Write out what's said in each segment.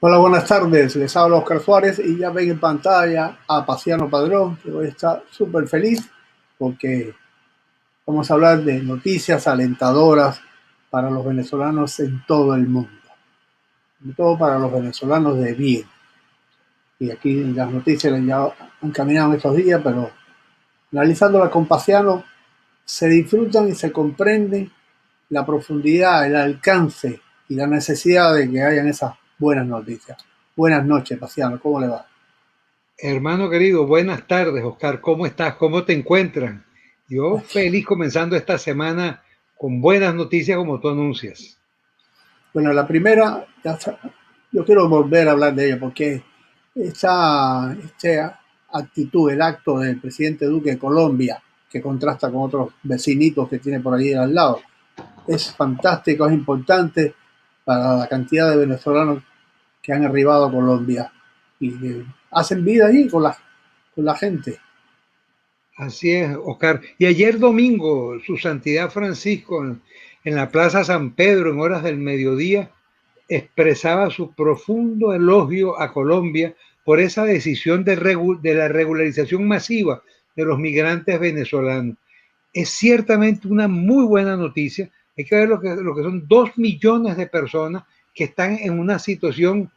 Hola, buenas tardes. Les habla Oscar Suárez y ya ven en pantalla a Paciano Padrón, que hoy está súper feliz porque vamos a hablar de noticias alentadoras para los venezolanos en todo el mundo, sobre todo para los venezolanos de bien. Y aquí las noticias ya han caminado estos días, pero analizándolas con Paciano, se disfrutan y se comprenden la profundidad, el alcance y la necesidad de que hayan esas buenas noticias. Buenas noches, Paciano, ¿cómo le va? Hermano querido, buenas tardes, Oscar. ¿Cómo estás? ¿Cómo te encuentras? Yo feliz comenzando esta semana con buenas noticias como tú anuncias. Bueno, la primera, yo quiero volver a hablar de ella porque esta actitud, el acto del presidente Duque de Colombia, que contrasta con otros vecinitos que tiene por ahí al lado, es fantástico, es importante para la cantidad de venezolanos que han arribado a Colombia y que hacen vida ahí con la gente. Así es, Oscar. Y ayer domingo, su Santidad Francisco en la Plaza San Pedro, en horas del mediodía, expresaba su profundo elogio a Colombia por esa decisión de la regularización masiva de los migrantes venezolanos. Es ciertamente una muy buena noticia. Hay que ver lo que son 2 millones de personas que están en una situación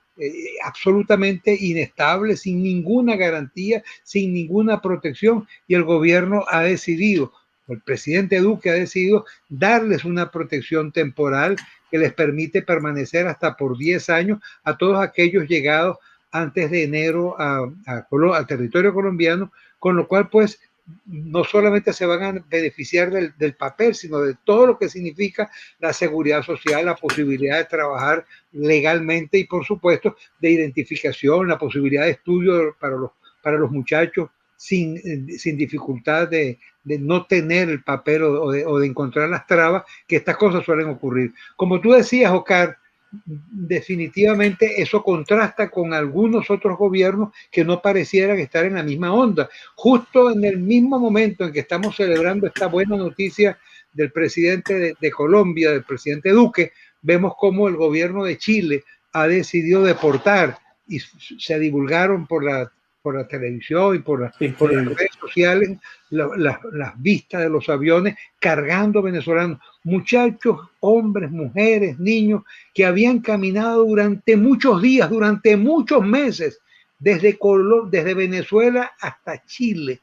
absolutamente inestable, sin ninguna garantía, sin ninguna protección, y el gobierno ha decidido, el presidente Duque ha decidido darles una protección temporal que les permite permanecer hasta por 10 años a todos aquellos llegados antes de enero al territorio colombiano, con lo cual pues no solamente se van a beneficiar del papel, sino de todo lo que significa la seguridad social, la posibilidad de trabajar legalmente y, por supuesto, de identificación, la posibilidad de estudio para los muchachos sin dificultad de no tener el papel o de encontrar las trabas, que estas cosas suelen ocurrir. Como tú decías, Oscar, definitivamente eso contrasta con algunos otros gobiernos que no parecieran estar en la misma onda. Justo en el mismo momento en que estamos celebrando esta buena noticia del presidente de Colombia, del presidente Duque, vemos cómo el gobierno de Chile ha decidido deportar y se divulgaron por la televisión y Sí, por las increíble. redes sociales las vistas de los aviones cargando venezolanos, muchachos, hombres, mujeres, niños, que habían caminado durante muchos días, durante muchos meses, desde Venezuela hasta Chile.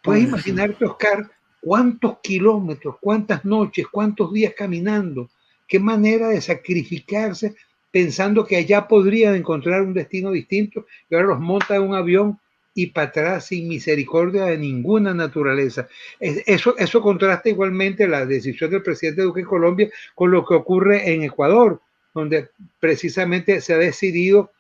Puedes Pobrecito. imaginarte, Oscar, cuántos kilómetros, cuántas noches, cuántos días caminando, qué manera de sacrificarse pensando que allá podrían encontrar un destino distinto, y ahora los monta en un avión y para atrás sin misericordia de ninguna naturaleza. Eso contrasta igualmente la decisión del presidente Duque de Colombia con lo que ocurre en Ecuador, donde precisamente se ha decidido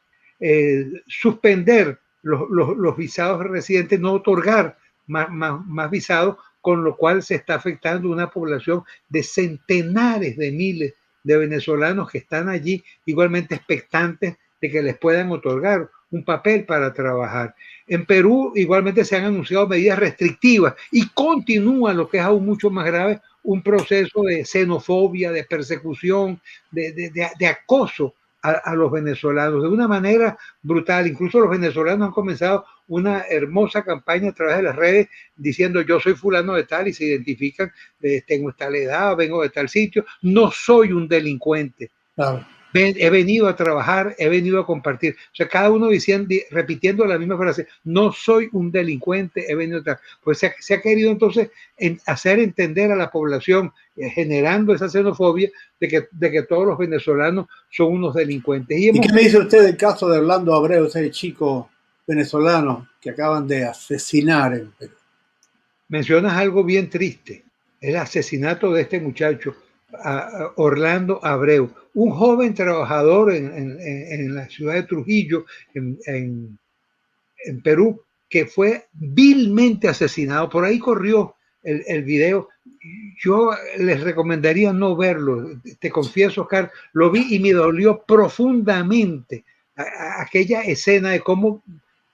suspender los visados residentes, no otorgar más visados, con lo cual se está afectando una población de centenares de miles de venezolanos que están allí igualmente expectantes de que les puedan otorgar un papel para trabajar. En Perú igualmente se han anunciado medidas restrictivas y continúa lo que es aún mucho más grave, un proceso de xenofobia, de persecución, de acoso a los venezolanos de una manera brutal. Incluso los venezolanos han comenzado una hermosa campaña a través de las redes diciendo yo soy fulano de tal y se identifican, tengo tal edad, vengo de tal sitio, no soy un delincuente. Claro. He venido a trabajar, he venido a compartir. O sea, cada uno diciendo, repitiendo la misma frase, no soy un delincuente, he venido a trabajar. Pues se ha querido entonces hacer entender a la población, generando esa xenofobia de que todos los venezolanos son unos delincuentes. Y ¿Y hemos qué me dice usted del caso de Orlando Abreu, ese chico venezolano que acaban de asesinar en Perú? mencionas algo bien triste, el asesinato de este muchacho, Orlando Abreu, un joven trabajador en la ciudad de Trujillo, en Perú, que fue vilmente asesinado. Por ahí corrió el video. Yo les recomendaría no verlo. Te confieso, Oscar, lo vi y me dolió profundamente aquella escena de cómo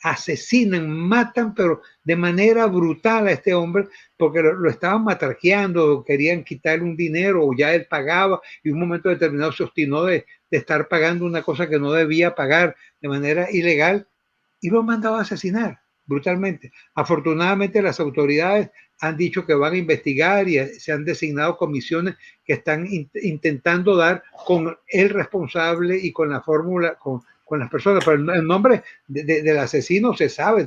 asesinan, matan, pero de manera brutal a este hombre, porque lo estaban matraqueando, querían quitarle un dinero, o ya él pagaba, y en un momento determinado se obstinó de estar pagando una cosa que no debía pagar de manera ilegal, y lo han mandado a asesinar brutalmente. Afortunadamente las autoridades han dicho que van a investigar y se han designado comisiones que están intentando dar con el responsable y con la fórmula, con las personas, pero el nombre del asesino se sabe,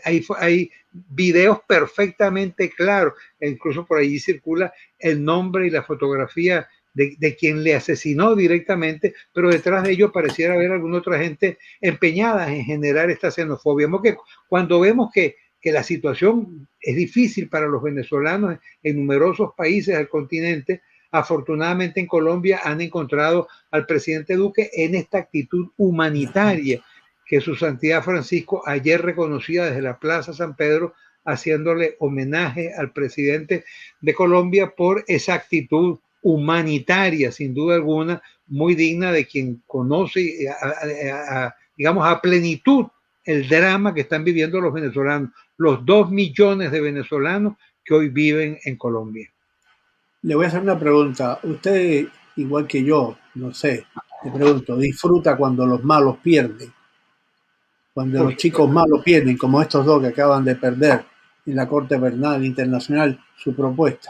hay videos perfectamente claros, e incluso por allí circula el nombre y la fotografía de quien le asesinó directamente, pero detrás de ello pareciera haber alguna otra gente empeñada en generar esta xenofobia. Porque cuando vemos que la situación es difícil para los venezolanos en numerosos países del continente, afortunadamente en Colombia han encontrado al presidente Duque en esta actitud humanitaria que su santidad Francisco ayer reconocía desde la Plaza San Pedro, haciéndole homenaje al presidente de Colombia por esa actitud humanitaria, sin duda alguna, muy digna de quien conoce, digamos, a plenitud el drama que están viviendo los venezolanos, los 2 millones de venezolanos que hoy viven en Colombia. Le voy a hacer una pregunta. Usted, igual que yo, no sé, le pregunto, ¿disfruta cuando los malos pierden? Cuando los chicos malos pierden, como estos dos que acaban de perder en la Corte Penal Internacional, su propuesta.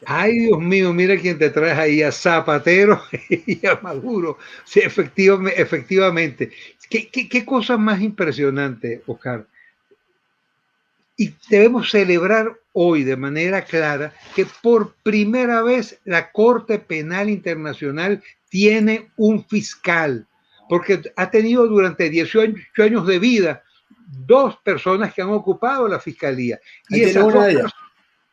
Ay, Dios mío, mira quién te traes ahí, a Zapatero y a Maduro. Sí, efectivamente. ¿Qué cosa más impresionante, Oscar? Y debemos celebrar hoy de manera clara que por primera vez la Corte Penal Internacional tiene un fiscal, porque ha tenido durante 18 años de vida 2 personas que han ocupado la fiscalía. Y esas dos personas,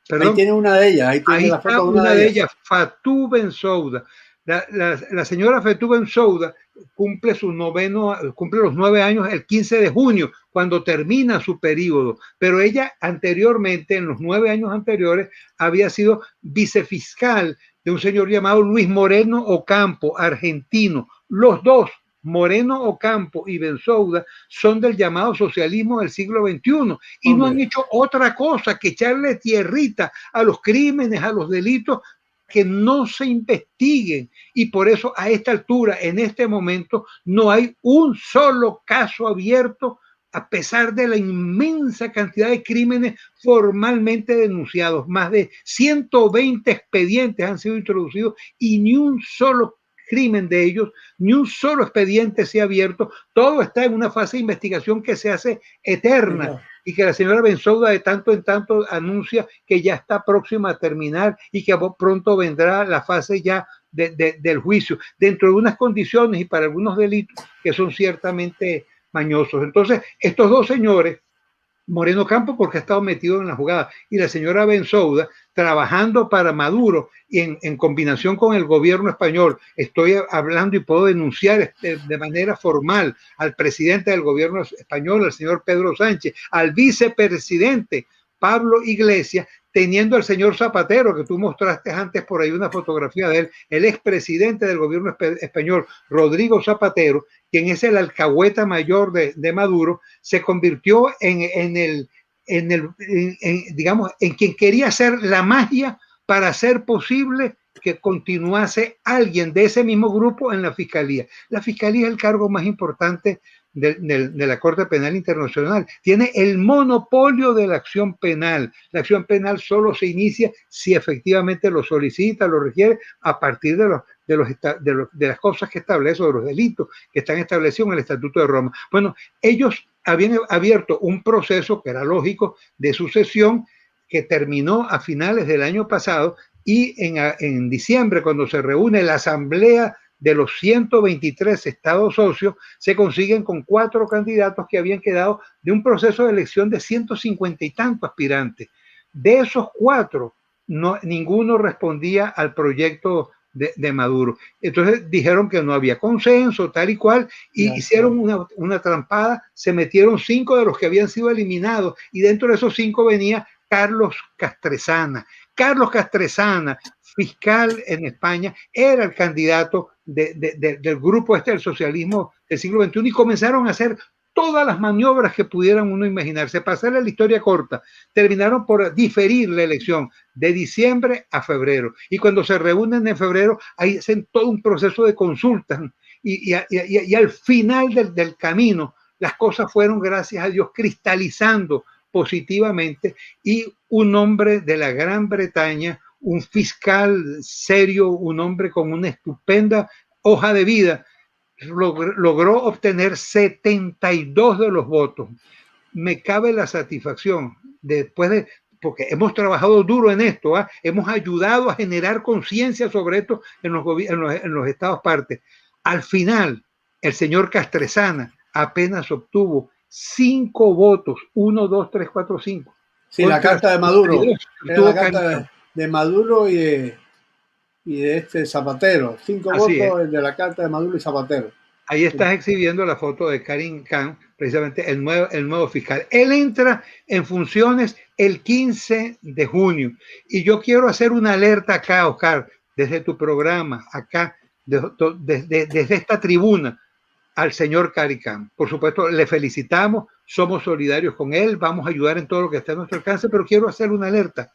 perdón, ahí tiene una de ellas, ahí tiene ahí la está foto de una de ellas, Fatou Bensouda. La señora Fatou Bensouda cumple los 9 años el 15 de junio, cuando termina su periodo, pero ella anteriormente, en los 9 años anteriores, había sido vicefiscal de un señor llamado Luis Moreno Ocampo, argentino. Los dos, Moreno Ocampo y Bensouda, son del llamado socialismo del siglo XXI y no han hecho otra cosa que echarle tierrita a los crímenes, a los delitos que no se investiguen, y por eso a esta altura, en este momento, no hay un solo caso abierto a pesar de la inmensa cantidad de crímenes formalmente denunciados. Más de 120 expedientes han sido introducidos y ni un solo crimen de ellos, ni un solo expediente se ha abierto. Todo está en una fase de investigación que se hace eterna y que la señora Bensouda de tanto en tanto anuncia que ya está próxima a terminar y que pronto vendrá la fase ya del juicio, dentro de unas condiciones y para algunos delitos que son ciertamente mañosos. Entonces, estos dos señores, Moreno Campo porque ha estado metido en la jugada, y la señora Bensouda trabajando para Maduro y en combinación con el gobierno español. Estoy hablando y puedo denunciar de manera formal al presidente del gobierno español, al señor Pedro Sánchez, al vicepresidente Pablo Iglesias, teniendo al señor Zapatero, que tú mostraste antes por ahí una fotografía de él, el expresidente del gobierno español, Rodrigo Zapatero, quien es el alcahueta mayor de Maduro, se convirtió digamos, en quien quería hacer la magia para hacer posible que continuase alguien de ese mismo grupo en la fiscalía. La fiscalía es el cargo más importante de la Corte Penal Internacional. Tiene el monopolio de la acción penal. La acción penal solo se inicia si efectivamente lo solicita, lo requiere, a partir de las cosas que establece, o de los delitos que están establecidos en el Estatuto de Roma. Bueno, ellos habían abierto un proceso que era lógico de sucesión que terminó a finales del año pasado, y en diciembre, cuando se reúne la asamblea de los 123 estados socios, se consiguen con 4 candidatos que habían quedado de un proceso de elección de 150 y tantos aspirantes. De esos 4, ninguno respondía al proyecto de Maduro. Entonces dijeron que no había consenso, tal y cual, y hicieron una trampada, se metieron 5 de los que habían sido eliminados, y dentro de esos 5 venía Carlos Castresana. Carlos Castresana, fiscal en España, era el candidato del grupo del socialismo del siglo XXI, y comenzaron a hacer todas las maniobras que pudieran uno imaginarse. Para hacerle la historia corta, terminaron por diferir la elección de diciembre a febrero. Y cuando se reúnen en febrero, ahí hacen todo un proceso de consultas. Y al final del camino, las cosas fueron, gracias a Dios, cristalizando positivamente, y un hombre de la Gran Bretaña, un fiscal serio, un hombre con una estupenda hoja de vida, logró obtener 72 de los votos. Me cabe la satisfacción, después de, porque hemos trabajado duro en esto, hemos ayudado a generar conciencia sobre esto en los estados partes. Al final, el señor Castresana apenas obtuvo 5 votos, 1, 2, 3, 4, 5. Sí, la carta de Maduro. Era la carta de Maduro y de este Zapatero. 5 votos de la carta de Maduro y Zapatero. Ahí estás exhibiendo la foto de Karim Khan, precisamente el nuevo fiscal. Él entra en funciones el 15 de junio. Y yo quiero hacer una alerta acá, Oscar, desde tu programa, acá, desde esta tribuna, al señor Karim Khan. Por supuesto, le felicitamos, somos solidarios con él, vamos a ayudar en todo lo que esté a nuestro alcance, pero quiero hacer una alerta.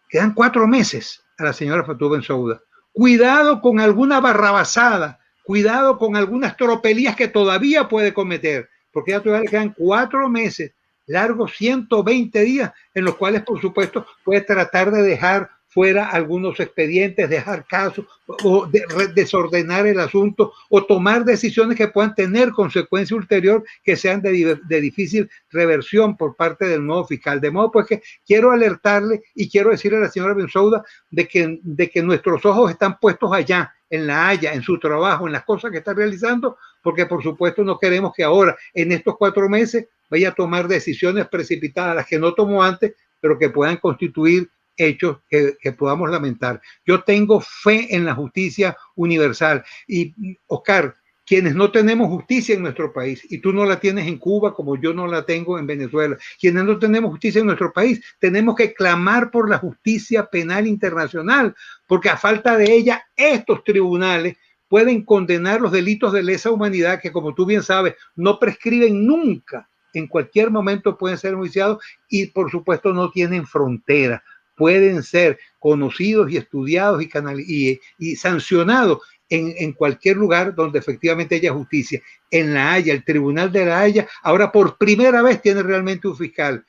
Quedan 4 meses a la señora Fatou Bensouda. Cuidado con alguna barrabasada, cuidado con algunas tropelías que todavía puede cometer, porque ya todavía le quedan 4 meses, largos 120 días, en los cuales, por supuesto, puede tratar de dejar fuera algunos expedientes, dejar casos, o desordenar el asunto, o tomar decisiones que puedan tener consecuencia ulterior, que sean de difícil reversión por parte del nuevo fiscal. De modo pues que quiero alertarle y quiero decirle a la señora Bensouda de que nuestros ojos están puestos allá, en La Haya, en su trabajo, en las cosas que está realizando, porque por supuesto no queremos que ahora, en estos 4 meses, vaya a tomar decisiones precipitadas, las que no tomó antes, pero que puedan constituir hechos que podamos lamentar. Yo tengo fe en la justicia universal. Y, Oscar, quienes no tenemos justicia en nuestro país, y tú no la tienes en Cuba como yo no la tengo en Venezuela, quienes no tenemos justicia en nuestro país, tenemos que clamar por la justicia penal internacional, porque a falta de ella, estos tribunales pueden condenar los delitos de lesa humanidad que, como tú bien sabes, no prescriben nunca. En cualquier momento pueden ser enjuiciados y, por supuesto, no tienen frontera. Pueden ser conocidos y estudiados y sancionados en cualquier lugar donde efectivamente haya justicia. En La Haya, el Tribunal de La Haya, ahora por primera vez tiene realmente un fiscal.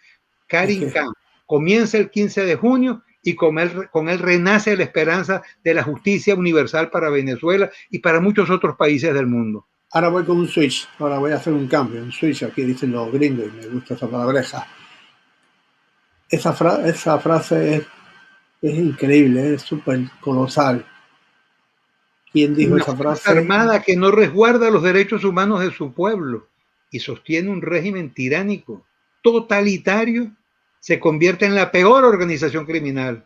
Karim Khan comienza el 15 de junio y con él renace la esperanza de la justicia universal para Venezuela y para muchos otros países del mundo. Ahora voy con un switch, ahora voy a hacer un cambio, un switch, aquí dicen los gringos y me gusta esa palabreja. Esa frase es increíble, es súper colosal. ¿Quién dijo esa frase? Una armada que no resguarda los derechos humanos de su pueblo y sostiene un régimen tiránico, totalitario, se convierte en la peor organización criminal,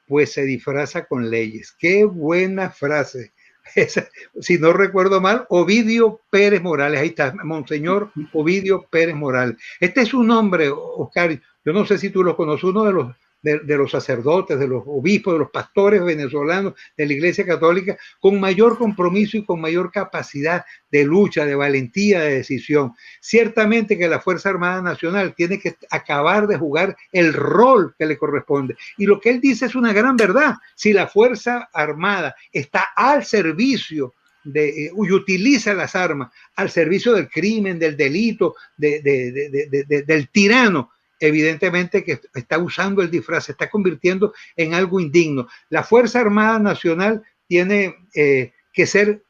pues se disfraza con leyes. ¡Qué buena frase! Si no recuerdo mal, Ovidio Pérez Morales, ahí está, Monseñor Ovidio Pérez Morales. Este es un hombre, Oscar, yo no sé si tú lo conoces, uno de los sacerdotes, de los obispos, de los pastores venezolanos de la Iglesia Católica, con mayor compromiso y con mayor capacidad de lucha, de valentía, de decisión. Ciertamente que la Fuerza Armada Nacional tiene que acabar de jugar el rol que le corresponde. Y lo que él dice es una gran verdad. Si la Fuerza Armada está al servicio y utiliza las armas al servicio del crimen, del delito, del tirano, evidentemente que está usando el disfraz, se está convirtiendo en algo indigno. La Fuerza Armada Nacional tiene que ser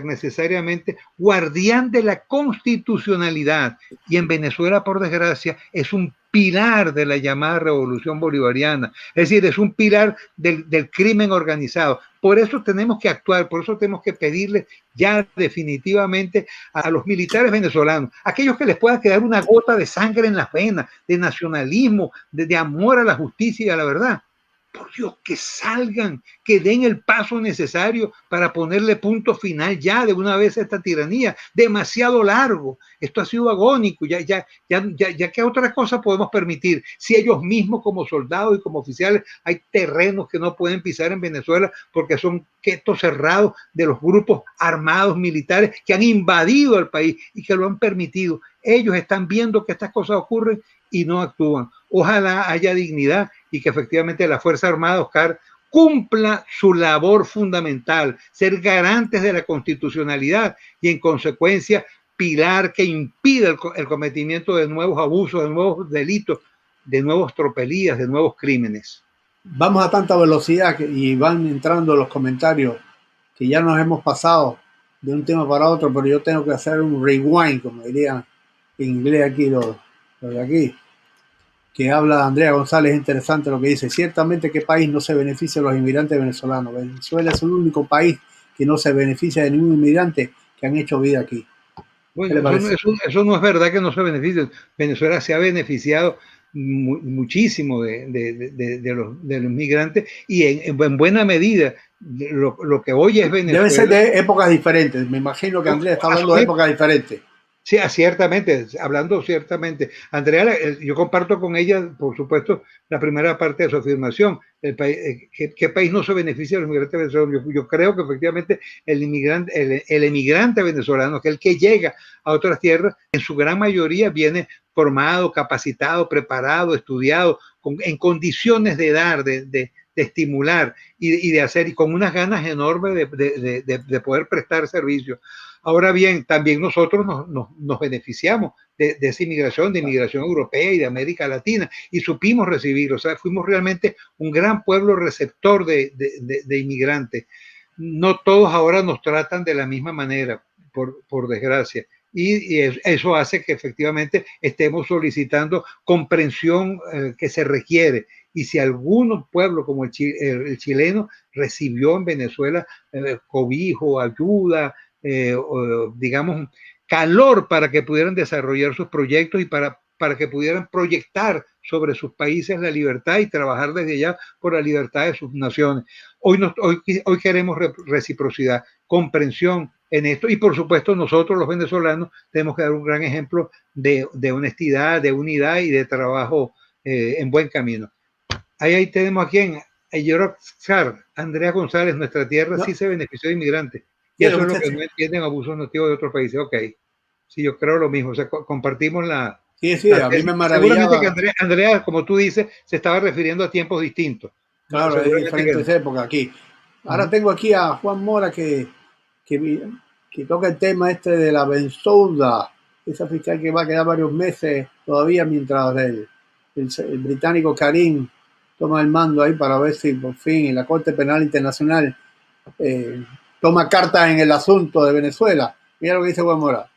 necesariamente guardián de la constitucionalidad, y en Venezuela, por desgracia, es un pilar de la llamada revolución bolivariana, es decir, es un pilar del crimen organizado. Por eso tenemos que actuar, por eso tenemos que pedirle ya definitivamente a los militares venezolanos, aquellos que les pueda quedar una gota de sangre en las venas, de nacionalismo, de amor a la justicia y a la verdad, por Dios, que salgan, que den el paso necesario para ponerle punto final ya de una vez a esta tiranía. Demasiado largo. Esto ha sido agónico. Ya que otra cosa podemos permitir. Si ellos mismos como soldados y como oficiales hay terrenos que no pueden pisar en Venezuela porque son guetos cerrados de los grupos armados militares que han invadido el país y que lo han permitido. Ellos están viendo que estas cosas ocurren y no actúan. Ojalá haya dignidad y que efectivamente la Fuerza Armada, Oscar, cumpla su labor fundamental, ser garantes de la constitucionalidad y en consecuencia pilar que impida el cometimiento de nuevos abusos, de nuevos delitos, de nuevos tropelías, de nuevos crímenes. Vamos a tanta velocidad y van entrando los comentarios que ya nos hemos pasado de un tema para otro, pero yo tengo que hacer un rewind, como dirían en inglés aquí los de aquí, que habla Andrea González. Interesante lo que dice. Ciertamente, ¿qué país no se beneficia de los inmigrantes venezolanos? Venezuela es el único país que no se beneficia de ningún inmigrante que han hecho vida aquí. Bueno, eso no es verdad que no se beneficie. Venezuela se ha beneficiado muchísimo de los migrantes y en buena medida lo que hoy es Venezuela. Debe ser de épocas diferentes. Me imagino que Andrea está hablando de épocas diferentes. Sí, ciertamente, hablando ciertamente. Andrea, yo comparto con ella, por supuesto, la primera parte de su afirmación. ¿Qué país no se beneficia de los inmigrantes venezolanos? Yo creo que efectivamente el emigrante venezolano, que es el que llega a otras tierras, en su gran mayoría viene formado, capacitado, preparado, estudiado, en condiciones de dar, de estimular y de hacer, y con unas ganas enormes de poder prestar servicio. Ahora bien, también nosotros nos beneficiamos de esa inmigración, de inmigración europea y de América Latina, y supimos recibir, o sea, fuimos realmente un gran pueblo receptor de inmigrantes. No todos ahora nos tratan de la misma manera, por desgracia, y eso hace que efectivamente estemos solicitando comprensión que se requiere. Y si algún pueblo como el chileno recibió en Venezuela cobijo, ayuda, digamos, calor para que pudieran desarrollar sus proyectos y para que pudieran proyectar sobre sus países la libertad y trabajar desde allá por la libertad de sus naciones. Hoy queremos reciprocidad, comprensión en esto y por supuesto nosotros los venezolanos tenemos que dar un gran ejemplo de honestidad, de unidad y de trabajo en buen camino. Ahí tenemos a quien, Andrea González, nuestra tierra sí se benefició de inmigrantes. Y eso es lo que no entienden abusos nativos de otros países. Ok, sí, yo creo lo mismo. O sea, compartimos la... Sí, a mí me maravillaba. Seguramente que Andrea, como tú dices, se estaba refiriendo a tiempos distintos. Claro, hay diferentes épocas aquí. Ahora tengo aquí a Juan Mora que toca el tema este de la Bensouda, esa fiscal que va a quedar varios meses todavía mientras el británico Karim toma el mando ahí para ver si por fin en la Corte Penal Internacional toma cartas en el asunto de Venezuela. Mira lo que dice Juan Mora.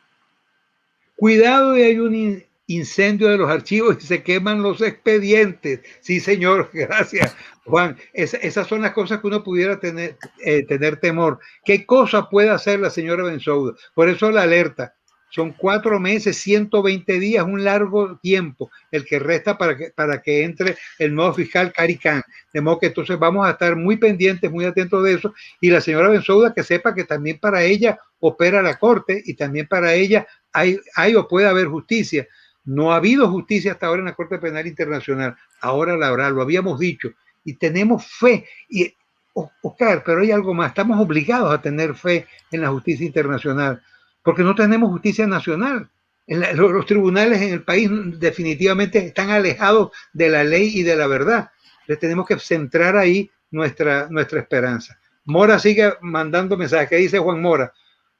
Cuidado, y hay un incendio de los archivos y se queman los expedientes. Sí, señor, gracias, Juan. Esas son las cosas que uno pudiera tener temor. ¿Qué cosa puede hacer la señora Bensouda? Por eso la alerta. Son 4 meses, 120 días, un largo tiempo, el que resta para que entre el nuevo fiscal Karim Khan. De modo que entonces vamos a estar muy pendientes, muy atentos de eso. Y la señora Bensouda que sepa que también para ella opera la Corte y también para ella hay o puede haber justicia. No ha habido justicia hasta ahora en la Corte Penal Internacional. Ahora la habrá, lo habíamos dicho. Y tenemos fe. Y, Oscar, pero hay algo más. Estamos obligados a tener fe en la justicia internacional, porque no tenemos justicia nacional. Los tribunales en el país definitivamente están alejados de la ley y de la verdad. Entonces tenemos que centrar ahí nuestra esperanza. Mora sigue mandando mensajes. ¿Qué dice Juan Mora?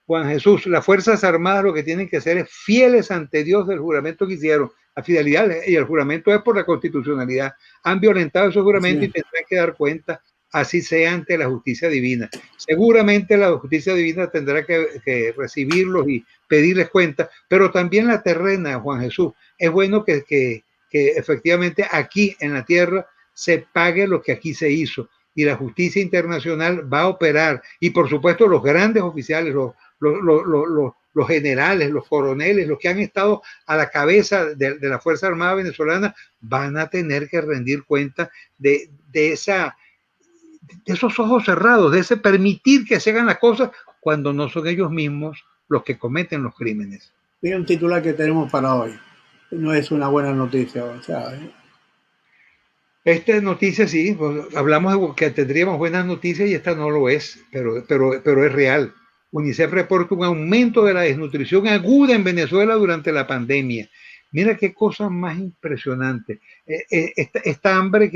Juan Jesús, las Fuerzas Armadas lo que tienen que ser es fieles ante Dios del juramento que hicieron. La fidelidad y el juramento es por la constitucionalidad. Han violentado ese juramento y tendrán que dar cuenta, así sea ante la justicia divina. Seguramente la justicia divina tendrá que recibirlos y pedirles cuenta, pero también la terrena, Juan Jesús. Es bueno que efectivamente aquí en la tierra se pague lo que aquí se hizo y la justicia internacional va a operar. Y por supuesto los grandes oficiales, los generales, los coroneles, los que han estado a la cabeza de la Fuerza Armada venezolana van a tener que rendir cuenta de de esos ojos cerrados, de ese permitir que se hagan las cosas cuando no son ellos mismos los que cometen los crímenes. Mira un titular que tenemos para hoy. No es una buena noticia, o sea, Esta noticia sí, pues, hablamos de que tendríamos buenas noticias y esta no lo es, pero es real. UNICEF reporta un aumento de la desnutrición aguda en Venezuela durante la pandemia. Mira qué cosa más impresionante. Esta hambre,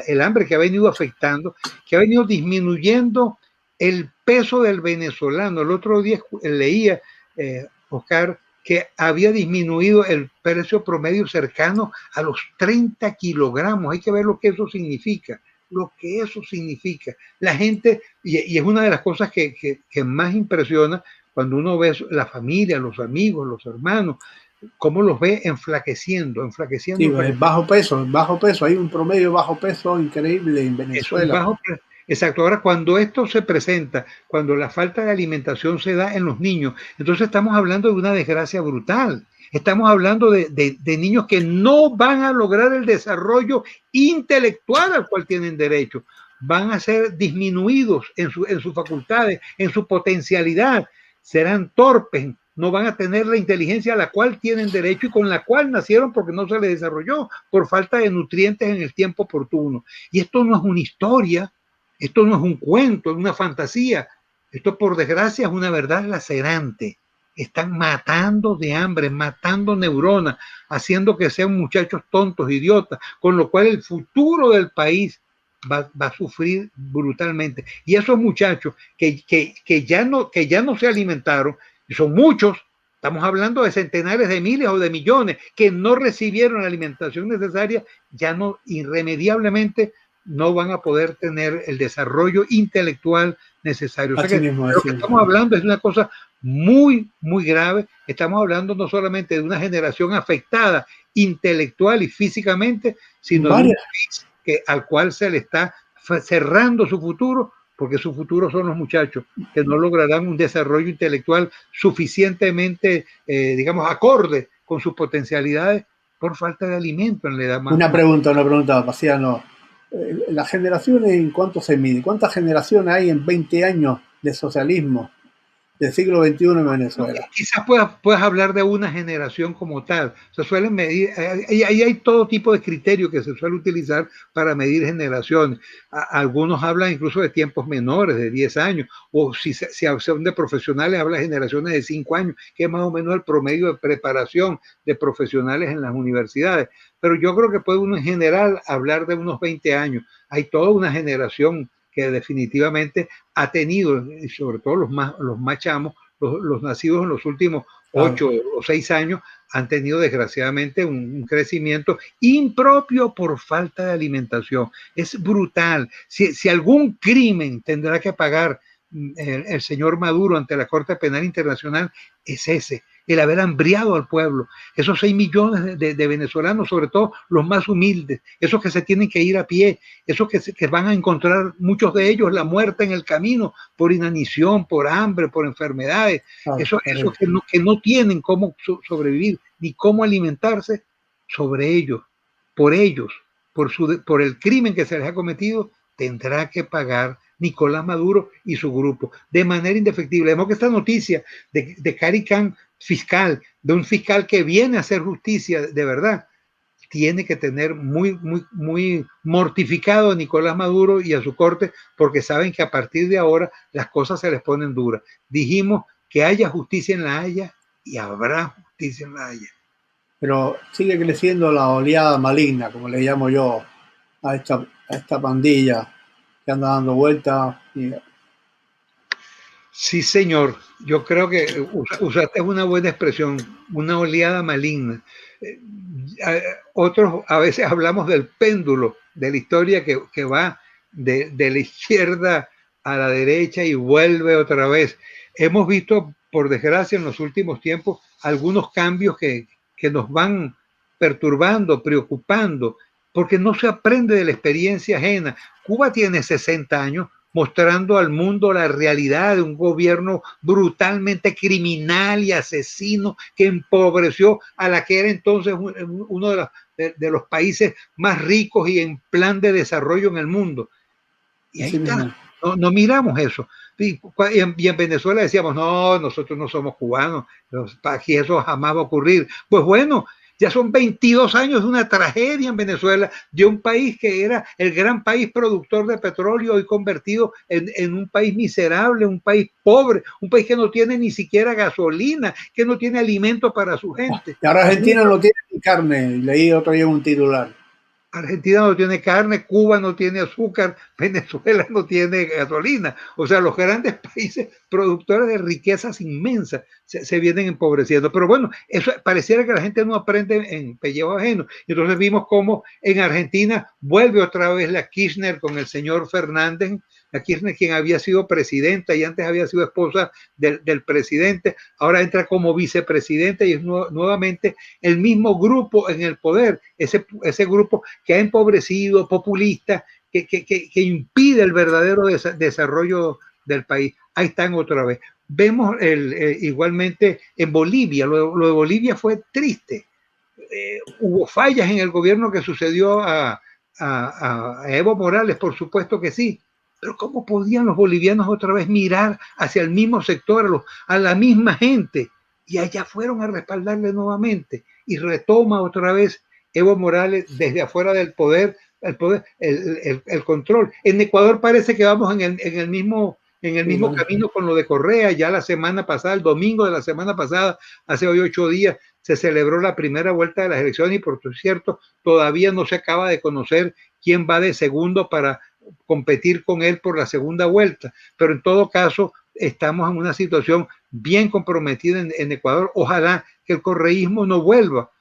el hambre que ha venido afectando, que ha venido disminuyendo el peso del venezolano. El otro día leía, Oscar, que había disminuido el precio promedio cercano a los 30 kilogramos. Hay que ver lo que eso significa, La gente, y es una de las cosas que más impresiona cuando uno ve la familia, los amigos, los hermanos, cómo los ve enflaqueciendo. Sí, es bajo peso. Hay un promedio de bajo peso increíble en Venezuela. Exacto. Ahora, cuando esto se presenta, cuando la falta de alimentación se da en los niños, entonces estamos hablando de una desgracia brutal. Estamos hablando de niños que no van a lograr el desarrollo intelectual al cual tienen derecho. Van a ser disminuidos en sus facultades, en su potencialidad. Serán torpes, no van a tener la inteligencia a la cual tienen derecho y con la cual nacieron porque no se les desarrolló por falta de nutrientes en el tiempo oportuno. Y esto no es una historia, esto no es un cuento, es una fantasía. Esto, por desgracia, es una verdad lacerante. Están matando de hambre, matando neuronas, haciendo que sean muchachos tontos, idiotas, con lo cual el futuro del país va a sufrir brutalmente. Y esos muchachos que ya no se alimentaron, y son muchos, estamos hablando de centenares de miles o de millones, que no recibieron la alimentación necesaria, ya no irremediablemente no van a poder tener el desarrollo intelectual necesario. O sea que lo que estamos hablando es una cosa muy, muy grave. Estamos hablando no solamente de una generación afectada intelectual y físicamente, sino de un país al cual se le está cerrando su futuro, porque su futuro son los muchachos que no lograrán un desarrollo intelectual suficientemente, digamos, acorde con sus potencialidades por falta de alimento en la edad más. Una pregunta, Paciano. ¿Las generaciones en cuánto se mide? ¿Cuántas generaciones hay en 20 años de socialismo del siglo XXI en Venezuela? Quizás puedas hablar de una generación como tal. Se suelen medir, ahí hay todo tipo de criterios que se suele utilizar para medir generaciones. Algunos hablan incluso de tiempos menores, de 10 años, o si son de profesionales, habla de generaciones de 5 años, que es más o menos el promedio de preparación de profesionales en las universidades. Pero yo creo que puede uno en general hablar de unos 20 años. Hay toda una generación que definitivamente ha tenido, y sobre todo los más chamos, los nacidos en los últimos 8 o 6 años, han tenido desgraciadamente un crecimiento impropio por falta de alimentación. Es brutal. Si algún crimen tendrá que pagar el señor Maduro ante la Corte Penal Internacional, es ese, el haber hambriado al pueblo. Esos 6 millones de venezolanos, sobre todo los más humildes, esos que se tienen que ir a pie, esos que van a encontrar, muchos de ellos, la muerte en el camino por inanición, por hambre, por enfermedades, esos que no tienen cómo sobrevivir ni cómo alimentarse, sobre ellos, por el crimen que se les ha cometido, tendrá que pagar Nicolás Maduro y su grupo, de manera indefectible. Vemos que esta noticia de Cari Khan, fiscal, de un fiscal que viene a hacer justicia de verdad, tiene que tener muy, muy, muy mortificado a Nicolás Maduro y a su corte, porque saben que a partir de ahora las cosas se les ponen duras. Dijimos que haya justicia en La Haya y habrá justicia en La Haya. Pero sigue creciendo la oleada maligna, como le llamo yo, a esta pandilla que anda dando vueltas. Sí, señor. Yo creo que usaste una buena expresión, una oleada maligna. Otros a veces hablamos del péndulo de la historia que va de la izquierda a la derecha y vuelve otra vez. Hemos visto, por desgracia, en los últimos tiempos, algunos cambios que nos van perturbando, preocupando, porque no se aprende de la experiencia ajena. Cuba tiene 60 años, mostrando al mundo la realidad de un gobierno brutalmente criminal y asesino que empobreció a la que era entonces uno de los de los países más ricos y en plan de desarrollo en el mundo. Y ahí está, no miramos eso. Y en Venezuela decíamos, no, nosotros no somos cubanos, aquí eso jamás va a ocurrir. Pues bueno, ya son 22 años de una tragedia en Venezuela, de un país que era el gran país productor de petróleo y convertido en un país miserable, un país pobre, un país que no tiene ni siquiera gasolina, que no tiene alimento para su gente. Y ahora Argentina no tiene ni carne, leí otro día un titular. Argentina no tiene carne, Cuba no tiene azúcar, Venezuela no tiene gasolina. O sea, los grandes países productores de riquezas inmensas se vienen empobreciendo. Pero bueno, eso pareciera que la gente no aprende en pellejo ajeno. Y entonces vimos cómo en Argentina vuelve otra vez la Kirchner con el señor Fernández, la Kirchner quien había sido presidenta y antes había sido esposa del presidente, ahora entra como vicepresidenta y es nuevamente el mismo grupo en el poder, ese grupo que ha empobrecido, populista, que impide el verdadero desarrollo del país. Ahí están otra vez. Vemos igualmente en Bolivia, lo de Bolivia fue triste. Hubo fallas en el gobierno que sucedió a Evo Morales, por supuesto que sí, pero ¿cómo podían los bolivianos otra vez mirar hacia el mismo sector, a la misma gente? Y allá fueron a respaldarle nuevamente y retoma otra vez Evo Morales desde afuera del poder, el control. En Ecuador parece que vamos en el mismo camino con lo de Correa. Ya la semana pasada, el domingo de la semana pasada, hace hoy 8 días, se celebró la primera vuelta de las elecciones y por cierto, todavía no se acaba de conocer quién va de segundo para competir con él por la segunda vuelta. Pero en todo caso, estamos en una situación bien comprometida en Ecuador. Ojalá que el correísmo no vuelva.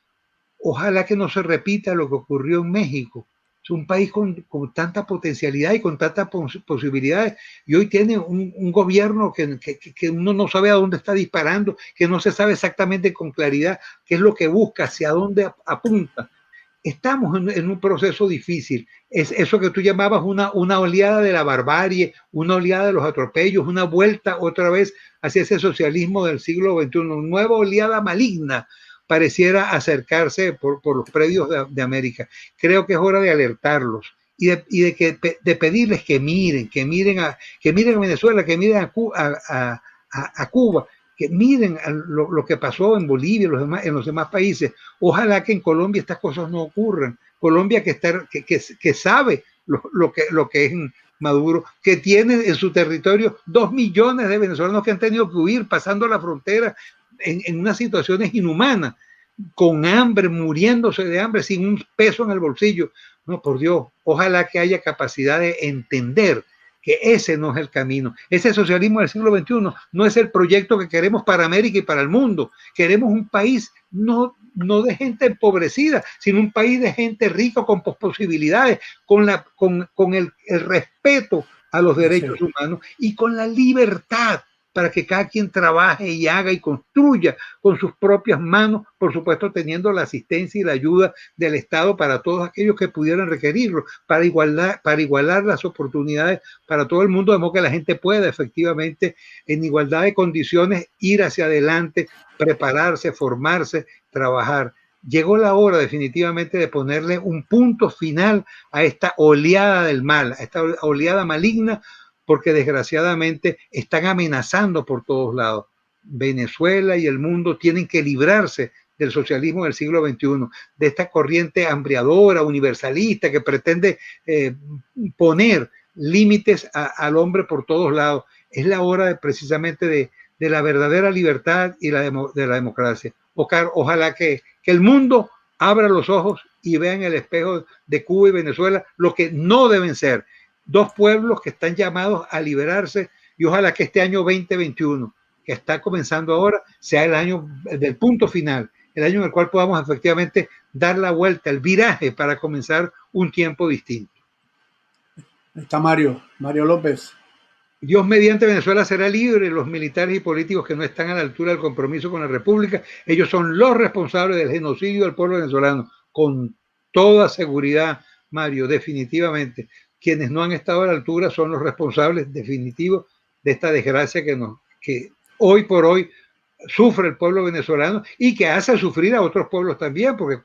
Ojalá que no se repita lo que ocurrió en México. Es un país con tanta potencialidad y con tantas posibilidades y hoy tiene un gobierno que uno no sabe a dónde está disparando, que no se sabe exactamente con claridad qué es lo que busca, hacia dónde apunta. Estamos en un proceso difícil. Es eso que tú llamabas una oleada de la barbarie, una oleada de los atropellos, una vuelta otra vez hacia ese socialismo del siglo XXI, una nueva oleada maligna pareciera acercarse por los predios de América. Creo que es hora de alertarlos y de pedirles que miren a Venezuela, que miren a Cuba, que miren lo que pasó en Bolivia, en los demás países. Ojalá que en Colombia estas cosas no ocurran. Colombia que sabe lo que es Maduro, que tiene en su territorio 2 millones de venezolanos que han tenido que huir pasando la frontera en unas situaciones inhumanas, con hambre, muriéndose de hambre, sin un peso en el bolsillo. No, por Dios, ojalá que haya capacidad de entender que ese no es el camino. Ese socialismo del siglo XXI no es el proyecto que queremos para América y para el mundo. Queremos un país no de gente empobrecida, sino un país de gente rica con posibilidades, con el respeto a los derechos humanos y con la libertad para que cada quien trabaje y haga y construya con sus propias manos, por supuesto teniendo la asistencia y la ayuda del Estado para todos aquellos que pudieran requerirlo, para igualar las oportunidades para todo el mundo, de modo que la gente pueda efectivamente en igualdad de condiciones ir hacia adelante, prepararse, formarse, trabajar. Llegó la hora definitivamente de ponerle un punto final a esta oleada del mal, a esta oleada maligna, porque desgraciadamente están amenazando por todos lados. Venezuela y el mundo tienen que librarse del socialismo del siglo XXI, de esta corriente hambriadora, universalista, que pretende poner límites al hombre por todos lados. Es la hora precisamente de la verdadera libertad y de la democracia. Ojalá que el mundo abra los ojos y vea en el espejo de Cuba y Venezuela lo que no deben ser. 2 pueblos que están llamados a liberarse y ojalá que este año 2021, que está comenzando ahora, sea el año del punto final, el año en el cual podamos efectivamente dar la vuelta, el viraje para comenzar un tiempo distinto. Está Mario López. Dios mediante, Venezuela será libre. Los militares y políticos que no están a la altura del compromiso con la República, ellos son los responsables del genocidio del pueblo venezolano, con toda seguridad, Mario, definitivamente. Quienes no han estado a la altura son los responsables definitivos de esta desgracia que hoy por hoy sufre el pueblo venezolano y que hace sufrir a otros pueblos también, porque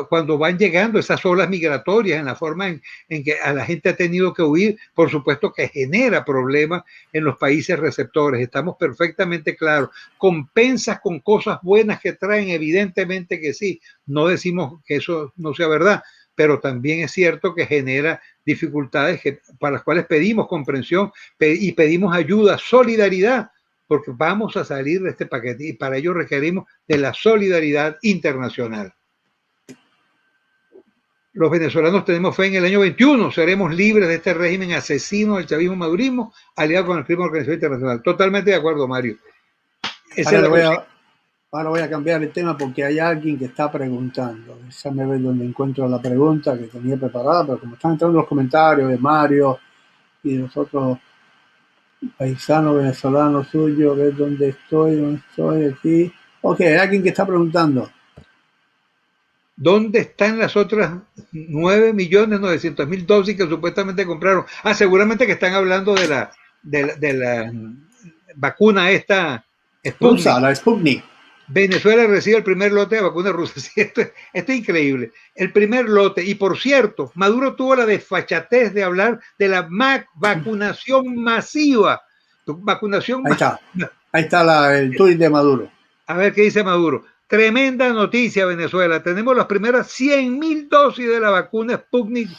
cuando van llegando esas olas migratorias, en la forma en que a la gente ha tenido que huir, por supuesto que genera problemas en los países receptores. Estamos perfectamente claros. Compensas con cosas buenas que traen, evidentemente que sí. No decimos que eso no sea verdad, pero también es cierto que genera dificultades para las cuales pedimos comprensión y pedimos ayuda, solidaridad, porque vamos a salir de este paquete y para ello requerimos de la solidaridad internacional. Los venezolanos tenemos fe en el año 21, seremos libres de este régimen asesino del chavismo madurismo, aliado con el crimen organizado internacional. Totalmente de acuerdo, Mario. Ahora voy a cambiar el tema porque hay alguien que está preguntando. Déjame ver dónde encuentro la pregunta que tenía preparada, pero como están entrando los comentarios de Mario y de los otros paisanos venezolanos suyos, ver dónde estoy aquí. Ok, hay alguien que está preguntando. ¿Dónde están las otras 9.900.000 dosis que supuestamente compraron? seguramente que están hablando de la vacuna esta Sputnik. Rusa, la Sputnik. Venezuela recibe el primer lote de vacunas rusas. Sí, esto es increíble. El primer lote. Y por cierto, Maduro tuvo la desfachatez de hablar de la vacunación masiva. Ahí está el tuit de Maduro. A ver qué dice Maduro. Tremenda noticia, Venezuela. Tenemos las primeras 100.000 dosis de la vacuna Sputnik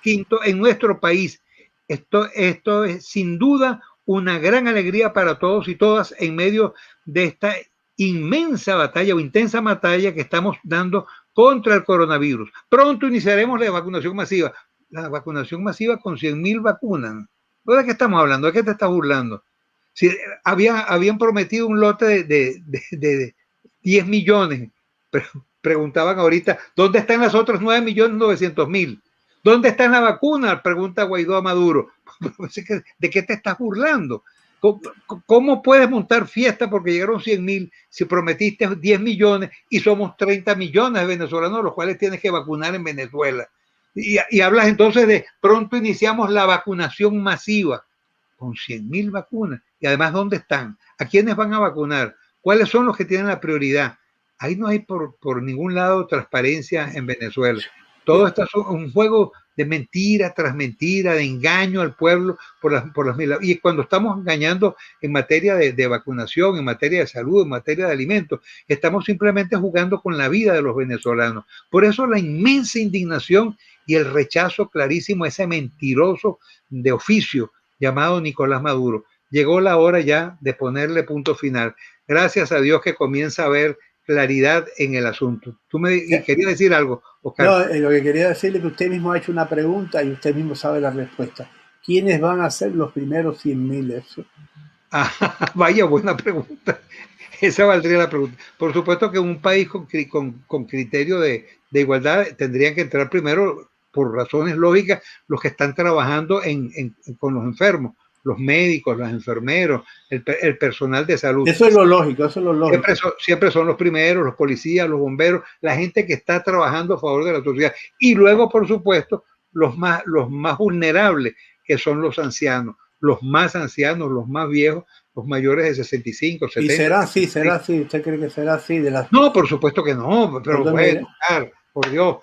V en nuestro país. Esto es sin duda una gran alegría para todos y todas en medio de esta inmensa batalla o intensa batalla que estamos dando contra el coronavirus. Pronto iniciaremos la vacunación masiva. La vacunación masiva con 100.000 vacunas. ¿De qué estamos hablando? ¿De qué te estás burlando? Si habían prometido un lote de 10 millones, pero preguntaban ahorita, ¿dónde están las otras 9.900.000? ¿Dónde está la vacuna? Pregunta Guaidó a Maduro. ¿De qué te estás burlando? ¿Cómo puedes montar fiesta porque llegaron 100.000 si prometiste 10 millones y somos 30 millones de venezolanos, los cuales tienes que vacunar en Venezuela? Y hablas entonces de pronto iniciamos la vacunación masiva con 100.000 vacunas. Y además, ¿dónde están? ¿A quiénes van a vacunar? ¿Cuáles son los que tienen la prioridad? Ahí no hay por ningún lado transparencia en Venezuela. Todo esto es un juego de mentira tras mentira, de engaño al pueblo por las y cuando estamos engañando en materia de vacunación, en materia de salud, en materia de alimentos, estamos simplemente jugando con la vida de los venezolanos. Por eso la inmensa indignación y el rechazo clarísimo a ese mentiroso de oficio llamado Nicolás Maduro. Llegó la hora ya de ponerle punto final. Gracias a Dios que comienza a haber claridad en el asunto. Tú me querías decir algo, Oscar. No, lo que quería decirle es que usted mismo ha hecho una pregunta y usted mismo sabe la respuesta. ¿Quiénes van a ser los primeros 100.000? Eso. Vaya buena pregunta. Esa valdría la pregunta. Por supuesto que un país con criterio de igualdad tendrían que entrar primero, por razones lógicas, los que están trabajando con los enfermos, los médicos, los enfermeros, el personal de salud. Eso es lo lógico, Siempre son los primeros, los policías, los bomberos, la gente que está trabajando a favor de la sociedad. Y luego, por supuesto, los más vulnerables, que son los ancianos, los más ancianos, los más viejos, los mayores de 65, 70. ¿Y será así? ¿Usted cree que será así? No, por supuesto que no, pero bueno, por Dios,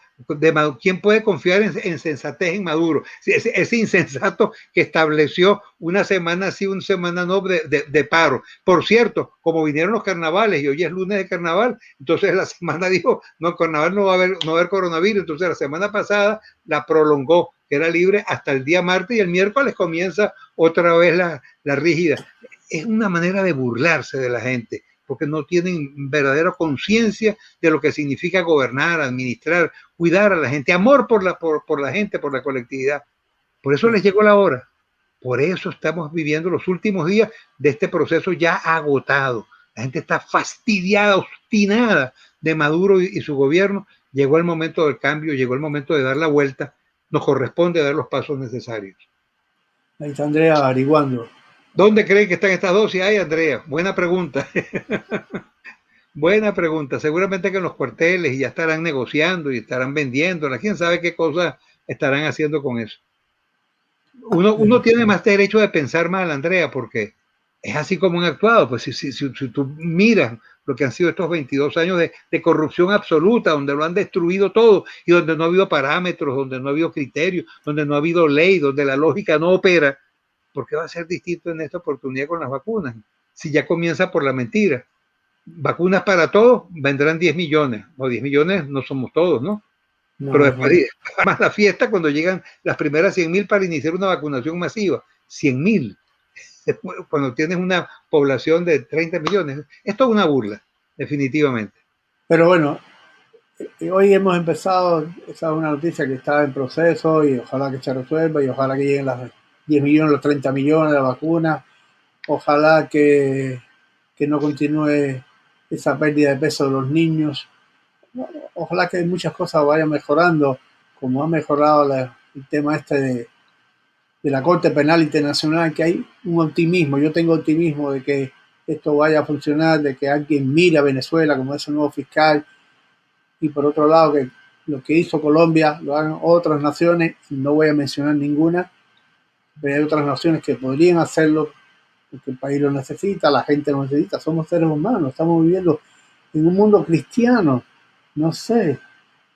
¿quién puede confiar en sensatez en Maduro? Ese insensato que estableció una semana sí, una semana no de paro. Por cierto, como vinieron los carnavales y hoy es lunes de carnaval, entonces la semana dijo, no, carnaval no va a haber coronavirus, entonces la semana pasada la prolongó, que era libre hasta el día martes y el miércoles comienza otra vez la rígida. Es una manera de burlarse de la gente, porque no tienen verdadera conciencia de lo que significa gobernar, administrar, cuidar a la gente, amor por la gente, por la colectividad. Por eso les llegó la hora. Por eso estamos viviendo los últimos días de este proceso ya agotado. La gente está fastidiada, obstinada de Maduro y su gobierno. Llegó el momento del cambio, llegó el momento de dar la vuelta. Nos corresponde dar los pasos necesarios. Ahí está Andrea averiguando. ¿Dónde creen que están estas dosis? Ay, Andrea, buena pregunta. Buena pregunta. Seguramente que en los cuarteles ya estarán negociando y estarán vendiéndolas. ¿Quién sabe qué cosas estarán haciendo con eso? Uno tiene más derecho de pensar mal, Andrea, porque es así como han actuado. Pues si tú miras lo que han sido estos 22 años de corrupción absoluta, donde lo han destruido todo y donde no ha habido parámetros, donde no ha habido criterios, donde no ha habido ley, donde la lógica no opera, ¿por qué va a ser distinto en esta oportunidad con las vacunas? Si ya comienza por la mentira. Vacunas para todos, vendrán 10 millones. O 10 millones no somos todos, ¿no? No, Pero después más la fiesta cuando llegan las primeras 100.000 para iniciar una vacunación masiva. 100.000. Cuando tienes una población de 30 millones. Esto es una burla, definitivamente. pero bueno, hoy hemos empezado, esa es una noticia que está en proceso y ojalá que se resuelva y ojalá que lleguen las 10 millones, los 30 millones de la vacuna. Ojalá que no continúe esa pérdida de peso de los niños. Ojalá que muchas cosas vayan mejorando, como ha mejorado el tema este de la Corte Penal Internacional, que hay un optimismo. Yo tengo optimismo de que esto vaya a funcionar, de que alguien mire a Venezuela como ese nuevo fiscal, y por otro lado que lo que hizo Colombia lo hagan otras naciones, no voy a mencionar ninguna, pero hay otras naciones que podrían hacerlo porque el país lo necesita, la gente lo necesita, somos seres humanos, estamos viviendo en un mundo cristiano, no sé,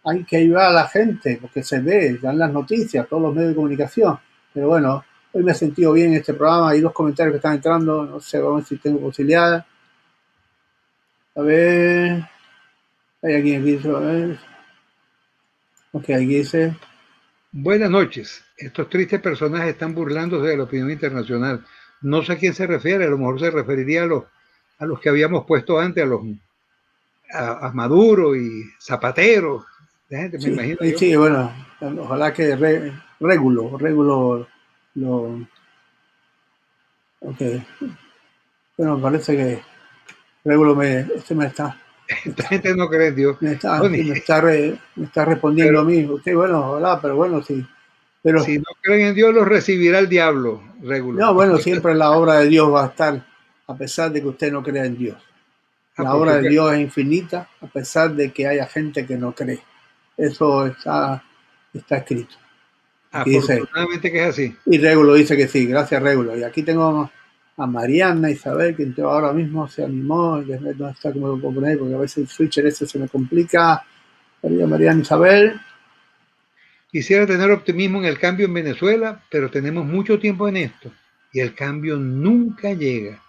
hay que ayudar a la gente porque se ve, dan las noticias, todos los medios de comunicación, pero bueno, hoy me he sentido bien en este programa, hay 2 comentarios que están entrando, no sé, vamos a ver si tengo posibilidad, a ver, hay alguien aquí, a ver, ok, aquí dice... Buenas noches. Estos tristes personajes están burlándose de la opinión internacional. No sé a quién se refiere, a lo mejor se referiría a los que habíamos puesto antes, a Maduro y Zapatero. Gente, me Sí, imagino yo. sí, bueno, ojalá que Regulo lo... Ok, bueno, parece que Regulo me está... Esta gente no cree en Dios. Bueno, me está respondiendo pero a mí. Ok, bueno, ojalá, pero bueno, sí. Pero, si no creen en Dios, los recibirá el diablo, Régulo. no, bueno, siempre la obra de Dios va a estar, a pesar de que usted no crea en Dios. La Por obra de supuesto. Dios es infinita, a pesar de que haya gente que no cree. Eso está escrito. Aquí dice, Afortunadamente que es así. y Regulo dice que sí, gracias Regulo. Y aquí tengo a Mariana Isabel, que ahora mismo se animó, no está como lo puedo poner, porque a veces el switcher ese se me complica. Mariana Isabel. Quisiera tener optimismo en el cambio en Venezuela, pero tenemos mucho tiempo en esto y el cambio nunca llega.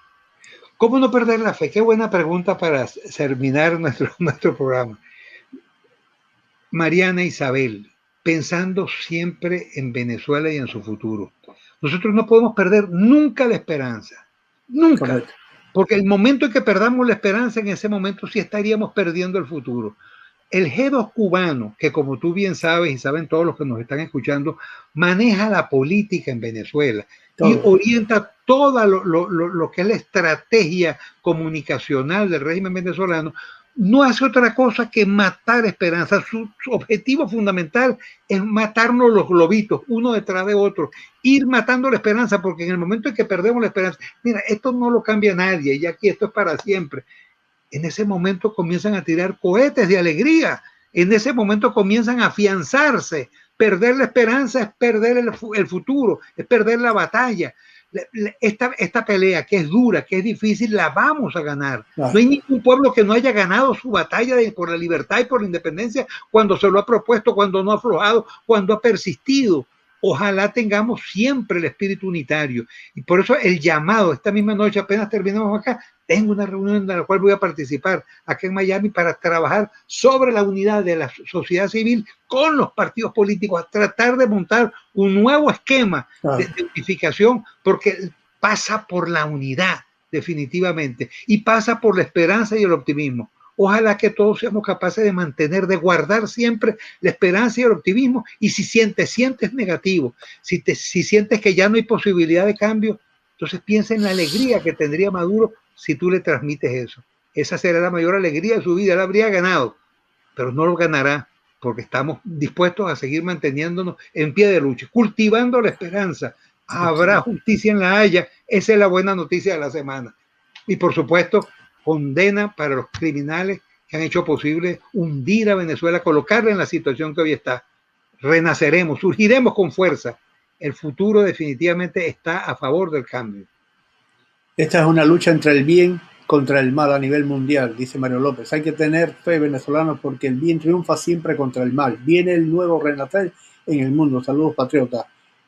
¿Cómo no perder la fe? Qué buena pregunta para terminar nuestro programa. Mariana Isabel, pensando siempre en Venezuela y en su futuro. Nosotros no podemos perder nunca la esperanza. Nunca. Correcto. Porque el momento en que perdamos la esperanza, en ese momento sí estaríamos perdiendo el futuro. El G2 cubano, que como tú bien sabes y saben todos los que nos están escuchando, maneja la política en Venezuela y Todo. orienta toda lo que es la estrategia comunicacional del régimen venezolano, no hace otra cosa que matar esperanza. Su objetivo fundamental es matarnos los globitos, uno detrás de otro, ir matando la esperanza, porque en el momento en que perdemos la esperanza, mira, esto no lo cambia nadie, y aquí esto es para siempre. En ese momento comienzan a tirar cohetes de alegría, en ese momento comienzan a afianzarse. Perder la esperanza es perder el futuro, es perder la batalla. Esta pelea que es dura, que es difícil, la vamos a ganar. Claro. No hay ningún pueblo que no haya ganado su batalla por la libertad y por la independencia cuando se lo ha propuesto, cuando no ha aflojado, cuando ha persistido. Ojalá tengamos siempre el espíritu unitario. Y por eso el llamado, esta misma noche, apenas terminamos acá, tengo una reunión en la cual voy a participar aquí en Miami para trabajar sobre la unidad de la sociedad civil con los partidos políticos, a tratar de montar un nuevo esquema de unificación, porque pasa por la unidad, definitivamente, y pasa por la esperanza y el optimismo. Ojalá que todos seamos capaces de mantener, de guardar siempre la esperanza y el optimismo. Y si sientes negativo, si sientes que ya no hay posibilidad de cambio, entonces piensa en la alegría que tendría Maduro si tú le transmites eso. Esa será la mayor alegría de su vida. Él habría ganado, pero no lo ganará porque estamos dispuestos a seguir manteniéndonos en pie de lucha, cultivando la esperanza. Habrá justicia en La Haya. Esa es la buena noticia de la semana. Y por supuesto, condena para los criminales que han hecho posible hundir a Venezuela, colocarla en la situación que hoy está. Renaceremos, surgiremos con fuerza. El futuro definitivamente está a favor del cambio. Esta es una lucha entre el bien contra el mal a nivel mundial, dice Mario López. Hay que tener fe, venezolanos, porque el bien triunfa siempre contra el mal. Viene el nuevo renacer en el mundo. Saludos, patriotas.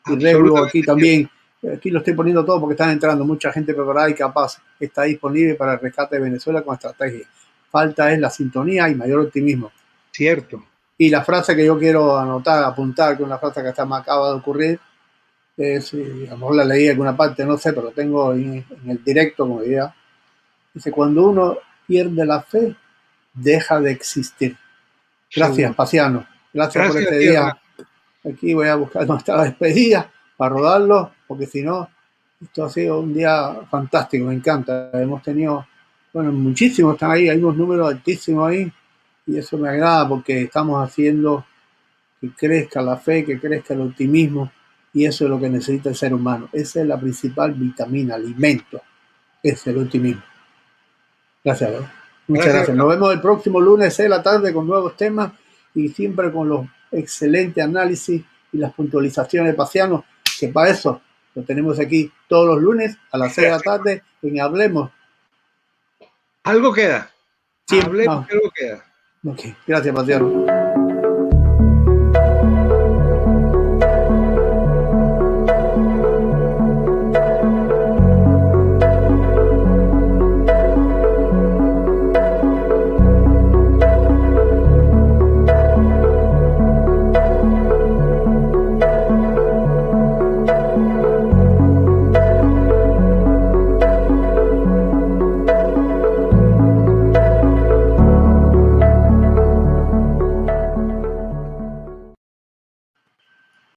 Y Regulo aquí Absolutamente cierto. también. Aquí lo estoy poniendo todo porque están entrando mucha gente preparada y capaz. Está disponible para el rescate de Venezuela con estrategia. Falta es la sintonía y mayor optimismo. Cierto. Y la frase que yo quiero anotar, apuntar, que es una frase que hasta me acaba de ocurrir, es, a lo mejor la leí en alguna parte, no sé, pero tengo en el directo, como diría, dice, cuando uno pierde la fe, deja de existir. Gracias, Seguro. Paciano. Gracias por Gracias a este ti, día. hermano. Aquí voy a buscar nuestra despedida para rodarlo, porque si no, esto ha sido un día fantástico, me encanta. Hemos tenido, bueno, muchísimos están ahí, hay unos números altísimos ahí, y eso me agrada porque estamos haciendo que crezca la fe, que crezca el optimismo, y eso es lo que necesita el ser humano. Esa es la principal vitamina, alimento, es el optimismo. Gracias, ¿verdad? Muchas Gracias, gracias. hermano. Nos vemos el próximo lunes 6 de la tarde con nuevos temas y siempre con los excelentes análisis y las puntualizaciones de Paciano, que para eso lo tenemos aquí todos los lunes a las 6 de la tarde en Hablemos. Algo queda. Sí, Hablemos no, que algo queda. ok. Gracias, Paciano.